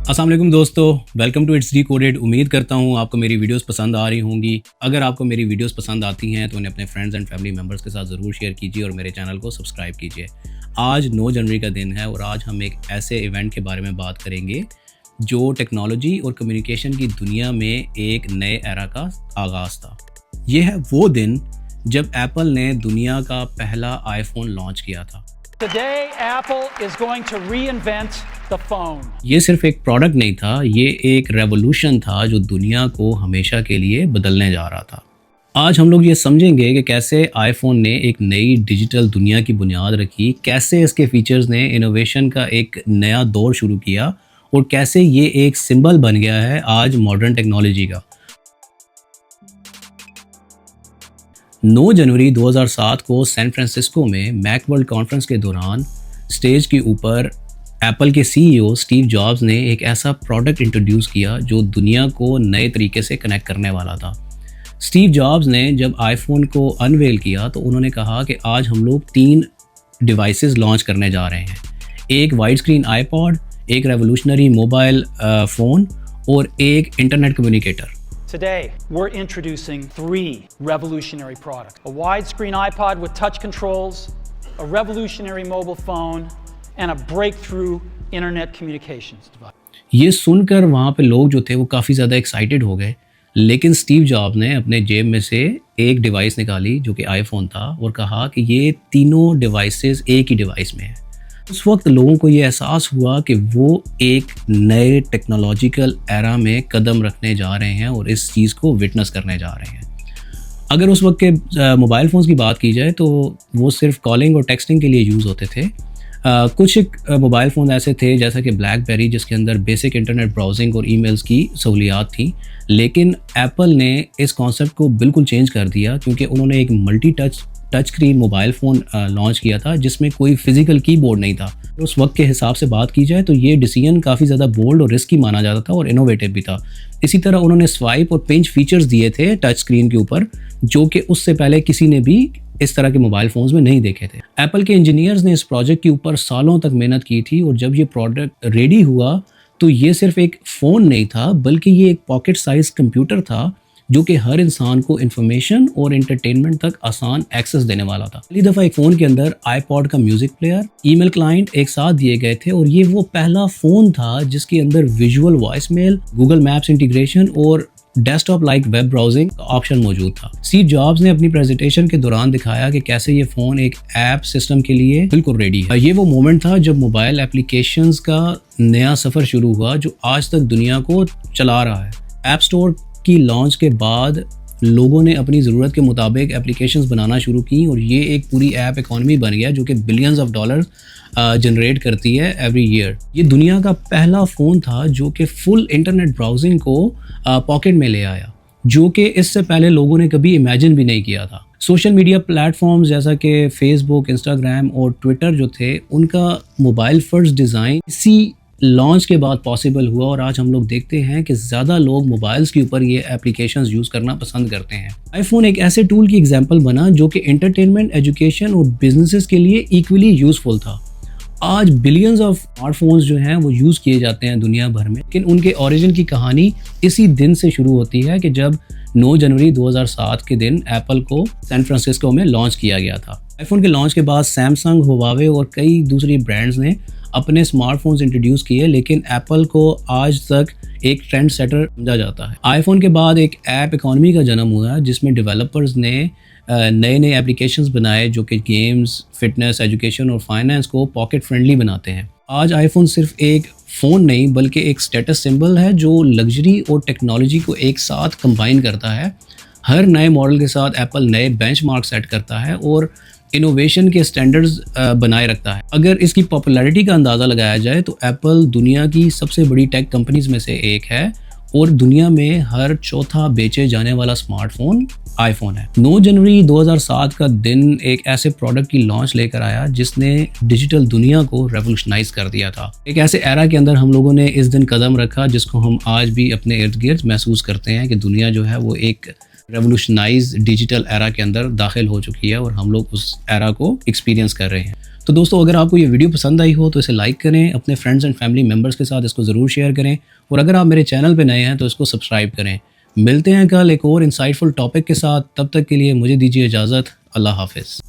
अस्सलाम वालेकुम दोस्तों, वेलकम टू इट्स डिकोडेड। उम्मीद करता हूँ आपको मेरी वीडियोस पसंद आ रही होंगी। अगर आपको मेरी वीडियोस पसंद आती हैं तो उन्हें अपने फ्रेंड्स एंड फैमिली मेम्बर्स के साथ ज़रूर शेयर कीजिए और मेरे चैनल को सब्सक्राइब कीजिए। आज 9 जनवरी का दिन है और आज हम एक ऐसे इवेंट के बारे में बात करेंगे जो टेक्नोलॉजी और कम्युनिकेशन की दुनिया में एक नए एरा का आगाज़ था। ये है वो दिन जब एप्पल ने दुनिया का पहला आईफोन लॉन्च किया था। Today, Apple is going to reinvent the phone. ये सिर्फ एक प्रोडक्ट नहीं था, ये एक रेवोल्यूशन था जो दुनिया को हमेशा के लिए बदलने जा रहा था। आज हम लोग ये समझेंगे कि कैसे आईफोन ने एक नई डिजिटल दुनिया की बुनियाद रखी, कैसे इसके फीचर्स ने इनोवेशन का एक नया दौर शुरू किया और कैसे ये एक सिंबल बन गया है आज मॉडर्न टेक्नोलॉजी का। 9 जनवरी 2007 को सैन फ्रांसिस्को में मैकवर्ल्ड कॉन्फ्रेंस के दौरान स्टेज के ऊपर एप्पल के सीईओ स्टीव जॉब्स ने एक ऐसा प्रोडक्ट इंट्रोड्यूस किया जो दुनिया को नए तरीके से कनेक्ट करने वाला था। स्टीव जॉब्स ने जब आईफोन को अनवेल किया तो उन्होंने कहा कि आज हम लोग 3 डिवाइसेस लॉन्च करने जा रहे हैं, एक वाइड स्क्रीन आईपॉड, एक रेवोल्यूशनरी मोबाइल फ़ोन और एक internet communicator. Today, we're introducing 3 revolutionary products. A widescreen iPod with touch controls, a revolutionary mobile phone, and a breakthrough internet communications device. ये सुनकर वहाँ पे लोग जो थे वो काफ़ी ज़्यादा एक्साइटेड हो गए, लेकिन स्टीव जॉब्स ने अपने जेब में से एक डिवाइस निकाली जो कि आईफोन था और कहा कि ये तीनों डिवाइसेस एक ही डिवाइस में है। उस वक्त लोगों को ये एहसास हुआ कि वो एक नए टेक्नोलॉजिकल एरा में कदम रखने जा रहे हैं और इस चीज़ को विटनेस करने जा रहे हैं। अगर उस वक्त के मोबाइल फ़ोन्स की बात की जाए तो वो सिर्फ कॉलिंग और टेक्सटिंग के लिए यूज़ होते थे। कुछ मोबाइल फ़ोन ऐसे थे जैसा कि ब्लैकबेरी जिसके अंदर बेसिक इंटरनेट ब्राउजिंग और ईमेल्स की सहूलियात थी, लेकिन एप्पल ने इस कॉन्सेप्ट को बिल्कुल चेंज कर दिया क्योंकि उन्होंने एक multi touch screen mobile phone launch किया था जिसमें कोई फिजिकल कीबोर्ड नहीं था। उस वक्त के हिसाब से बात की जाए तो ये डिसीजन काफ़ी ज़्यादा बोल्ड और रिस्की माना जाता था और इनोवेटिव भी था। इसी तरह उन्होंने स्वाइप और पिंच फीचर्स दिए थे टच स्क्रीन के ऊपर जो कि उससे पहले किसी ने भी इस तरह के मोबाइल फ़ोन्स में नहीं देखे थे। एप्पल के इंजीनियर्स ने इस प्रोजेक्ट के ऊपर सालों तक मेहनत की थी और जब ये प्रोडक्ट रेडी हुआ तो ये सिर्फ एक फ़ोन नहीं था बल्कि ये एक पॉकेट साइज कंप्यूटर था जो कि हर इंसान को इन्फॉर्मेशन और एंटरटेनमेंट तक आसान एक्सेस देने वाला था। पहली दफ़ा एक फ़ोन के अंदर आईपॉड का म्यूज़िक प्लेयर, ईमेल क्लाइंट एक साथ दिए गए थे और ये वो पहला फ़ोन था जिसके अंदर visual voice mail, Google Maps integration और डेस्कटॉप लाइक वेब ब्राउजिंग का ऑप्शन मौजूद था। स्टीव जॉब्स ने अपनी प्रेजेंटेशन के दौरान दिखाया कि कैसे ये फ़ोन एक ऐप सिस्टम के लिए बिल्कुल रेडी है। ये वो मोमेंट था जब मोबाइल एप्लीकेशंस का नया सफ़र शुरू हुआ जो आज तक दुनिया को चला रहा है। ऐप स्टोर की लॉन्च के बाद लोगों ने अपनी ज़रूरत के मुताबिक एप्लीकेशंस बनाना शुरू की और ये एक पूरी ऐप इकॉनमी बन गया जो कि बिलियंस ऑफ डॉलर्स जनरेट करती है एवरी ईयर। ये दुनिया का पहला फ़ोन था जो कि फुल इंटरनेट ब्राउजिंग को पॉकेट में ले आया, जो कि इससे पहले लोगों ने कभी इमेजिन भी नहीं किया था। सोशल मीडिया प्लेटफॉर्म्स जैसा कि फेसबुक, इंस्टाग्राम और ट्विटर जो थे उनका मोबाइल फर्स्ट डिज़ाइन इसी लॉन्च के बाद पॉसिबल हुआ और आज हम लोग देखते हैं कि ज़्यादा लोग मोबाइल्स के ऊपर ये एप्लीकेशंस यूज़ करना पसंद करते हैं। आईफोन एक ऐसे टूल की एग्जांपल बना जो कि एंटरटेनमेंट, एजुकेशन और बिजनेसेस के लिए इक्वली यूज़फुल था। आज बिलियंस ऑफ स्मार्टफोन्स जो हैं वो यूज़ किए जाते हैं दुनिया भर में, लेकिन उनके ओरिजिन की कहानी इसी दिन से शुरू होती है कि जब 9 जनवरी 2007 के दिन एप्पल को सैन फ्रांसिस्को में लॉन्च किया गया था। आईफोन के लॉन्च के बाद सैमसंग, हुवावे और कई दूसरी ब्रांड्स ने अपने स्मार्टफोन्स इंट्रोड्यूस किए, लेकिन एप्पल को आज तक एक ट्रेंड सेटर समझा जाता है। आईफोन के बाद एक ऐप इकॉनमी का जन्म हुआ जिसमें डेवलपर्स ने नए नए एप्लीकेशंस बनाए जो कि गेम्स, फिटनेस, एजुकेशन और फाइनेंस को पॉकेट फ्रेंडली बनाते हैं। आज आईफोन सिर्फ एक फ़ोन नहीं बल्कि एक स्टेटस सिंबल है जो लग्जरी और टेक्नोलॉजी को एक साथ कंबाइन करता है। हर नए मॉडल के साथ एप्पल नए बेंचमार्क सेट करता है और इनोवेशन के स्टैंडर्ड्स बनाए रखता है। अगर इसकी पॉपुलैरिटी का अंदाज़ा लगाया जाए तो एप्पल दुनिया की सबसे बड़ी टेक कंपनीज में से एक है और दुनिया में हर चौथा बेचे जाने वाला स्मार्टफोन आईफोन है। 9 जनवरी 2007 का दिन एक ऐसे प्रोडक्ट की लॉन्च लेकर आया जिसने डिजिटल दुनिया को रेवोल्यूशनाइज कर दिया था। एक ऐसे एरा के अंदर हम लोगों ने इस दिन कदम रखा जिसको हम आज भी अपने इर्द गिर्द महसूस करते हैं कि दुनिया जो है वो एक रेवोल्यूशनाइज डिजिटल एरा के अंदर दाखिल हो चुकी है और हम लोग उस एरा को एक्सपीरियंस कर रहे हैं। तो दोस्तों, अगर आपको ये वीडियो पसंद आई हो तो इसे लाइक करें, अपने फ्रेंड्स एंड फैमिली मेम्बर्स के साथ इसको ज़रूर शेयर करें, और अगर आप मेरे चैनल पे नए हैं तो इसको सब्सक्राइब करें। मिलते हैं कल एक और इंसाइटफुल टॉपिक के साथ, तब तक के लिए मुझे दीजिए इजाज़त। अल्लाह हाफिज़।